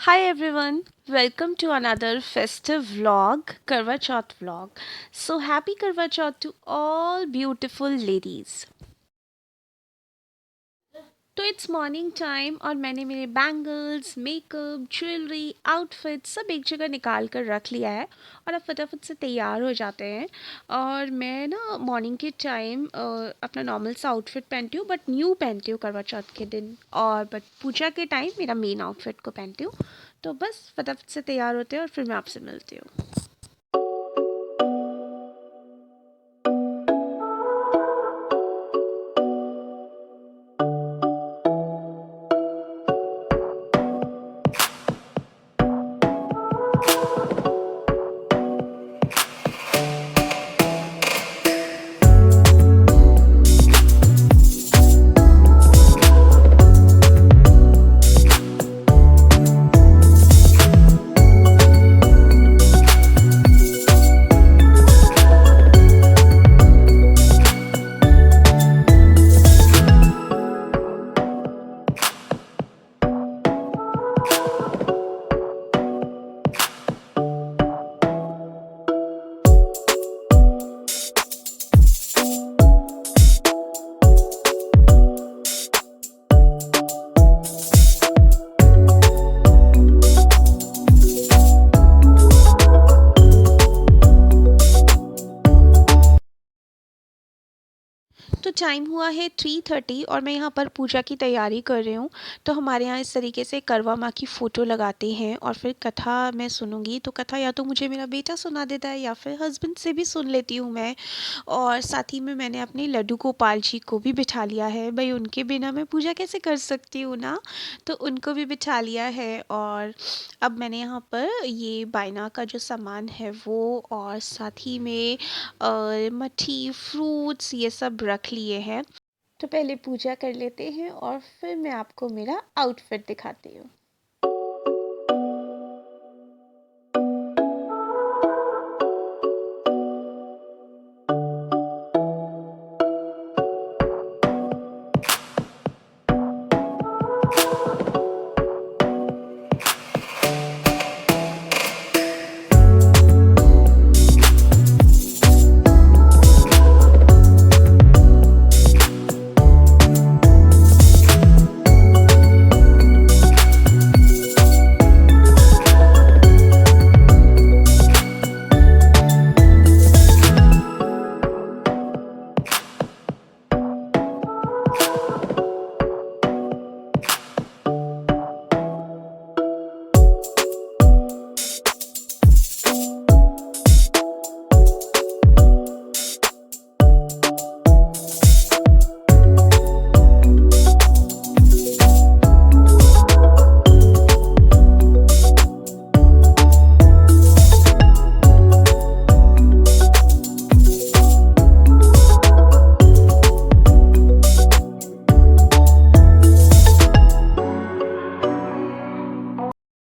Hi everyone, welcome to another festive vlog, Karwa Chauth vlog. So happy Karwa Chauth to all beautiful ladies. तो it's morning time और मैंने मेरे bangles makeup jewellery outfit सब एक जगह निकाल कर रख लिया है और अब फटाफट से तैयार हो जाते हैं। और मैं ना मॉर्निंग के टाइम अपना नॉर्मल सा आउटफिट पहनती हूँ बट न्यू पहनती हूँ करवा चौथ के दिन, और बट पूजा के टाइम मेरा मेन आउटफिट को पहनती हूँ। तो बस फटाफट से तैयार होते हैं और फिर मैं आपसे मिलती हूँ। तो टाइम हुआ है 3:30 और मैं यहाँ पर पूजा की तैयारी कर रही हूँ। तो हमारे यहाँ इस तरीके से करवा माँ की फ़ोटो लगाते हैं और फिर कथा मैं सुनूँगी। तो कथा या तो मुझे मेरा बेटा सुना देता है या फिर हस्बैंड से भी सुन लेती हूँ मैं। और साथ ही में मैंने अपने लड्डू गोपाल जी को भी बिठा लिया है, भाई उनके बिना मैं पूजा कैसे कर सकती हूँ ना। तो उनको भी बिठा लिया है और अब मैंने यहाँ पर ये बायना का जो सामान है वो और साथ ही में मट्ठी फ्रूट्स ये सब रख लिए हैं। तो पहले पूजा कर लेते हैं और फिर मैं आपको मेरा आउटफिट दिखाती हूँ।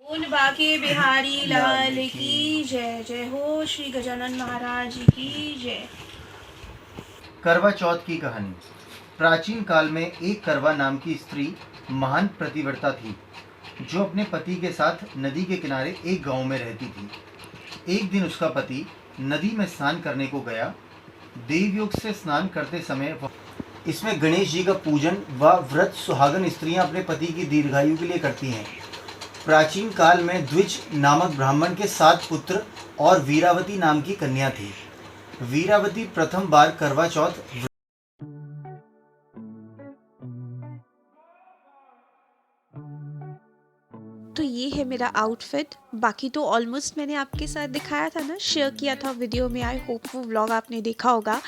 बोल बाके बिहारी लाल की जय, जय हो श्री गजानन महाराज की जय। करवा चौथ की कहानी। प्राचीन काल में एक करवा नाम की स्त्री महान प्रतिव्रता थी जो अपने पति के साथ नदी के किनारे एक गांव में रहती थी। एक दिन उसका पति नदी में स्नान करने को गया। देवयोग से स्नान करते समय इसमें गणेश जी का पूजन व व्रत सुहागन स्त्रियां अपने पति की दीर्घायु के लिए करती हैं। प्राचीन काल में द्विज नामक ब्राह्मण के 7 पुत्र और वीरावती नाम की कन्या थी। वीरावती प्रथम बार करवा चौथ तो ये है मेरा आउटफिट। बाकी तो ऑलमोस्ट मैंने आपके साथ दिखाया था ना, शेयर किया था वीडियो में। आई होप वो व्लॉग आपने देखा होगा।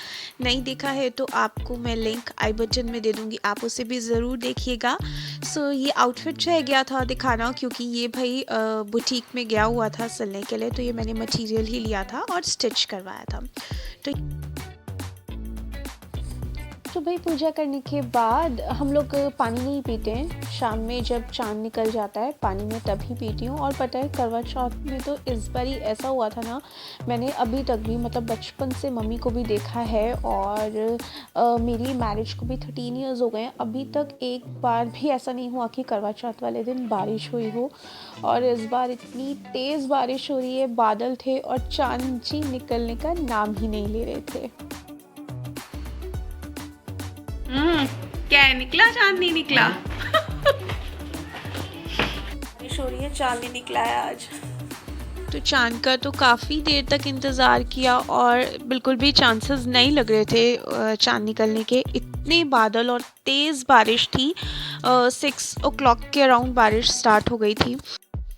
नहीं देखा है तो आपको मैं लिंक आई बटन में दे दूँगी, आप उसे भी ज़रूर देखिएगा। सो ये आउटफिट रह गया था दिखाना, क्योंकि ये भाई बुटीक में गया हुआ था सिलने के लिए, तो ये मैंने मटेरियल ही लिया था और स्टिच करवाया था। तो तो भाई पूजा करने के बाद हम लोग पानी नहीं पीते हैं। शाम में जब चाँद निकल जाता है पानी में तभी पीती हूँ। और पता है करवा चौथ में तो इस बार ही ऐसा हुआ था ना, मैंने अभी तक भी मतलब बचपन से मम्मी को भी देखा है और मेरी मैरिज को भी 13 ईयर्स हो गए हैं, अभी तक एक बार भी ऐसा नहीं हुआ कि करवा चौथ वाले दिन बारिश हुई हो। और इस बार इतनी तेज़ बारिश हो रही है, बादल थे और चाँद जी निकलने का नाम ही नहीं ले रहे थे। क्या है, निकला चांद नहीं निकला? बारिश हो रही है, चाँद नहीं निकला है आज। तो चाँद का तो काफ़ी देर तक इंतज़ार किया और बिल्कुल भी चांसेस नहीं लग रहे थे चाँद निकलने के। इतने बादल और तेज़ बारिश थी। 6 o'clock के अराउंड बारिश स्टार्ट हो गई थी।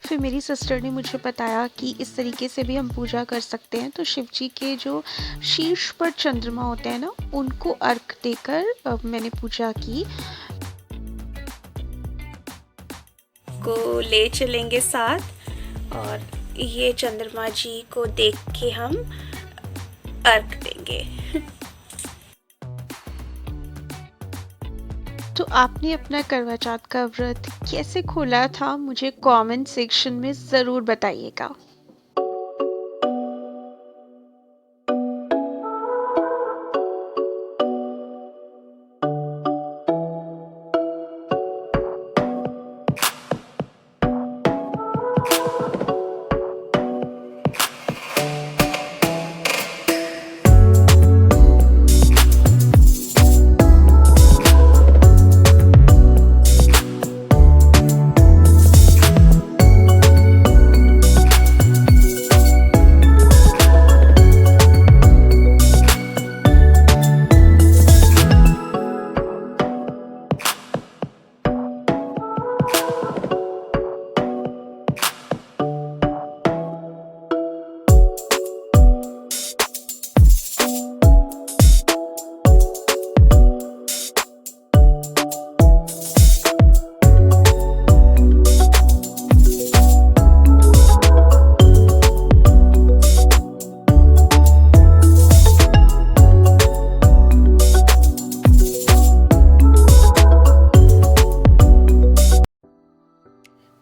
फिर मेरी सिस्टर ने मुझे बताया कि इस तरीके से भी हम पूजा कर सकते हैं। तो शिव जी के जो शीर्ष पर चंद्रमा होते हैं ना, उनको अर्घ देकर मैंने पूजा की। को ले चलेंगे साथ और ये चंद्रमा जी को देख के हम अर्घ देंगे। तो आपने अपना करवा चौथ का व्रत कैसे खोला था, मुझे कमेंट सेक्शन में ज़रूर बताइएगा।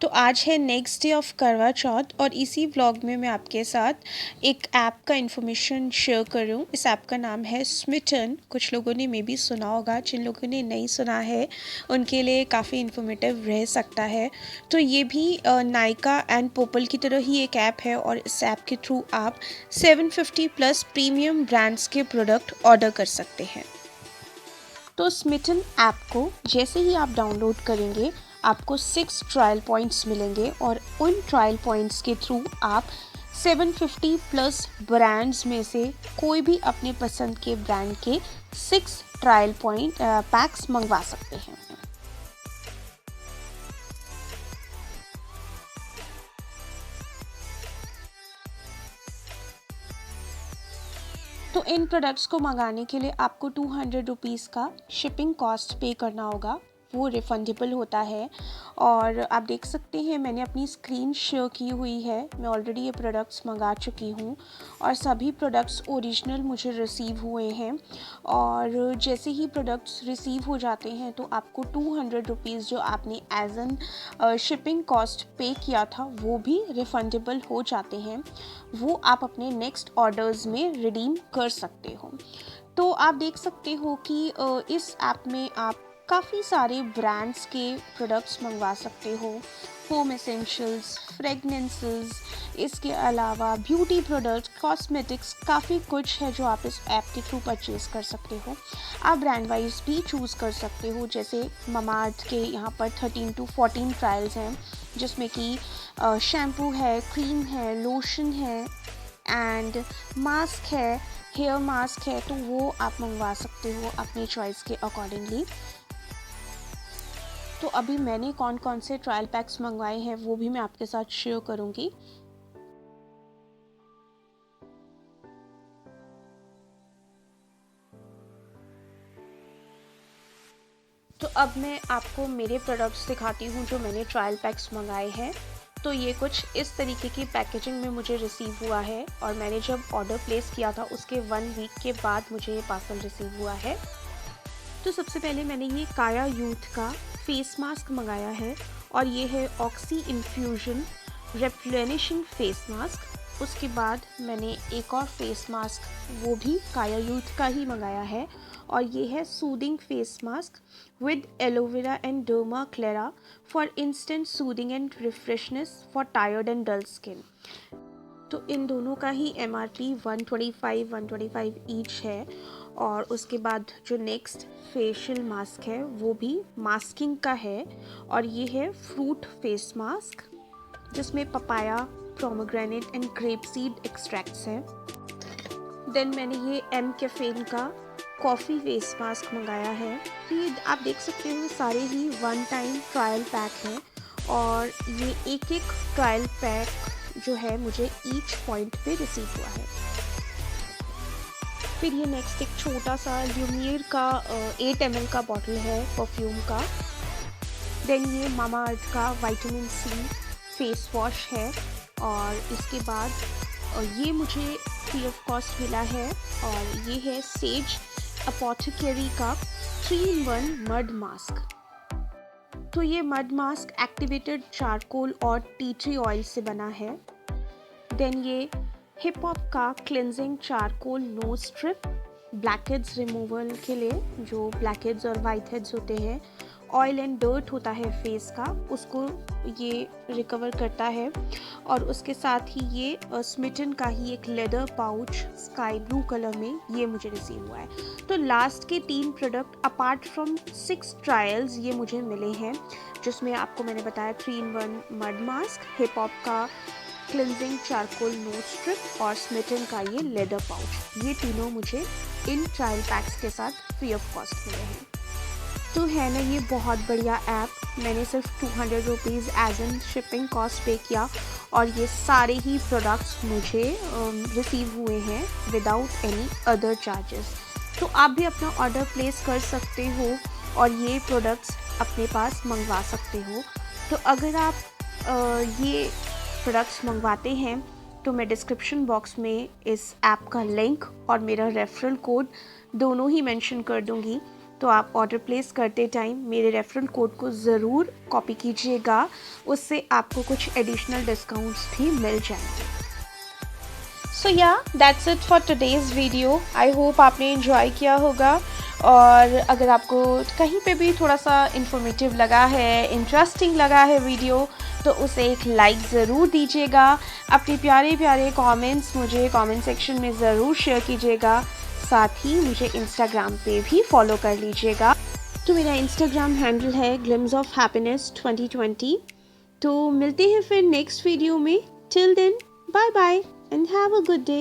तो आज है नेक्स्ट डे ऑफ करवा चौथ और इसी व्लॉग में मैं आपके साथ एक ऐप का इन्फॉर्मेशन शेयर कर रही हूँ। इस ऐप का नाम है स्मिटन। कुछ लोगों ने मे बी सुना होगा, जिन लोगों ने नहीं सुना है उनके लिए काफ़ी इन्फॉर्मेटिव रह सकता है। तो ये भी नायका एंड पोपल की तरह ही एक ऐप है और इस ऐप के थ्रू आप 750+ प्रीमियम ब्रांड्स के प्रोडक्ट ऑर्डर कर सकते हैं। तो स्मिटन ऐप को जैसे ही आप डाउनलोड करेंगे आपको 6 ट्रायल पॉइंट्स मिलेंगे और उन ट्रायल पॉइंट्स के थ्रू आप 750+ ब्रांड्स में से कोई भी अपने पसंद के ब्रांड के 6 ट्रायल पॉइंट पैक्स मंगवा सकते हैं। तो इन प्रोडक्ट्स को मंगाने के लिए आपको 200 रुपीज़ का शिपिंग कॉस्ट पे करना होगा, वो रिफंडेबल होता है। और आप देख सकते हैं मैंने अपनी स्क्रीन शेयर की हुई है, मैं ऑलरेडी ये प्रोडक्ट्स मंगा चुकी हूँ और सभी प्रोडक्ट्स ओरिजिनल मुझे रिसीव हुए हैं। और जैसे ही प्रोडक्ट्स रिसीव हो जाते हैं तो आपको 200 रुपीज़ जो आपने as an shipping cost pay किया था वो भी रिफंडेबल हो जाते हैं। वो आप अपने नेक्स्ट ऑर्डर्स में रिडीम कर सकते हो। तो आप देख सकते हो कि इस ऐप में आप काफ़ी सारे ब्रांड्स के प्रोडक्ट्स मंगवा सकते हो, होम एसेंशियल्स, फ्रेगनेंसेस, इसके अलावा ब्यूटी प्रोडक्ट्स, कॉस्मेटिक्स, काफ़ी कुछ है जो आप इस ऐप के थ्रू परचेज़ कर सकते हो। आप ब्रांड वाइज भी चूज़ कर सकते हो, जैसे ममाअर्थ के यहाँ पर 13 to 14 ट्रायल्स हैं जिसमें कि शैम्पू है, क्रीम है, लोशन है एंड मास्क है, हेयर मास्क है, तो वो आप मंगवा सकते हो अपनी चॉइस के अकॉर्डिंगली। तो अभी मैंने कौन कौन से ट्रायल पैक्स मंगवाए हैं वो भी मैं आपके साथ शेयर करूंगी। तो अब मैं आपको मेरे प्रोडक्ट्स दिखाती हूँ जो मैंने ट्रायल पैक्स मंगाए हैं। तो ये कुछ इस तरीके की पैकेजिंग में मुझे रिसीव हुआ है और मैंने जब ऑर्डर प्लेस किया था उसके 1 वीक के बाद मुझे ये पार्सल रिसीव हुआ है। तो सबसे पहले मैंने ये काया यूथ का फेस मास्क मंगाया है और ये है ऑक्सी इन्फ्यूजन रेप्लेनिशिंग फेस मास्क। उसके बाद मैंने एक और फेस मास्क वो भी काया यूथ का ही मंगाया है और ये है soothing face mask with aloe vera and Derma Clara for instant soothing and refreshness for tired and dull skin. तो इन दोनों का ही MRP 125 ईच है। और उसके बाद जो नेक्स्ट फेशियल मास्क है वो भी मास्किंग का है और ये है फ्रूट फेस मास्क जिसमें papaya, pomegranate and grape seed extracts हैं। देन मैंने ये एम कैफेन का कॉफ़ी फेस मास्क मंगाया है। तो ये आप देख सकते हो सारे ही वन टाइम ट्रायल पैक हैं और ये एक एक ट्रायल पैक जो है मुझे ईच पॉइंट पे रिसीव हुआ है। फिर ये नेक्स्ट एक छोटा सा ल्यूमियर का 8 ml का बॉटल है परफ्यूम का। देन ये मामा अर्थ का विटामिन C फेस वॉश है और इसके बाद ये मुझे फ्री ऑफ कॉस्ट मिला है और ये है सेज अपोथेकेरी का 3-in-1 मड मास्क। तो ये मड मास्क एक्टिवेटेड चारकोल और टी ट्री ऑयल से बना है। देन ये हिप हॉप का cleansing charcoal knows strip blackheads removal के लिए, जो ब्लैकहेड्स और वाइट हेड्स होते हैं, ऑयल एंड डर्ट होता है फेस का, उसको ये रिकवर करता है। और उसके साथ ही ये स्मिटन का ही एक leather pouch sky blue colour में ये मुझे रिसीव हुआ है। तो लास्ट के 3 प्रोडक्ट अपार्ट फ्रॉम 6 ट्रायल्स ये मुझे मिले हैं जिसमें आपको मैंने बताया 3-in-1 mud mask, hip hop का क्लिनजिंग चारकोल नोज स्ट्रिप और स्मिटन का ये लेदर पाउच। ये तीनों मुझे इन ट्रायल पैक्स के साथ फ्री ऑफ कॉस्ट मिले हैं। तो है ना ये बहुत बढ़िया ऐप। मैंने सिर्फ 200 rupees as an shipping cost pay किया और ये सारे ही प्रोडक्ट्स मुझे रिसीव हुए हैं विदाउट एनी अदर चार्जेस। तो आप भी अपना ऑर्डर प्लेस कर सकते हो और ये प्रोडक्ट्स अपने पास मंगवा सकते हो। तो अगर आप ये प्रोडक्ट्स मंगवाते हैं तो मैं डिस्क्रिप्शन बॉक्स में इस ऐप का लिंक और मेरा रेफरल कोड दोनों ही मेंशन कर दूंगी। तो आप ऑर्डर प्लेस करते टाइम मेरे रेफरल कोड को ज़रूर कॉपी कीजिएगा, उससे आपको कुछ एडिशनल डिस्काउंट्स भी मिल जाएंगे। सो या that's it for today's video. I hope आपने एंजॉय किया होगा और अगर आपको कहीं पे भी थोड़ा सा इंफॉर्मेटिव लगा है, इंटरेस्टिंग लगा है वीडियो, तो उसे एक लाइक ज़रूर दीजिएगा। अपने प्यारे प्यारे कमेंट्स मुझे कमेंट सेक्शन में ज़रूर शेयर कीजिएगा। साथ ही मुझे इंस्टाग्राम पे भी फॉलो कर लीजिएगा। तो मेरा इंस्टाग्राम हैंडल है glimpse of happiness 2020। तो मिलते हैं फिर नेक्स्ट वीडियो में। Till then bye bye and have a good day.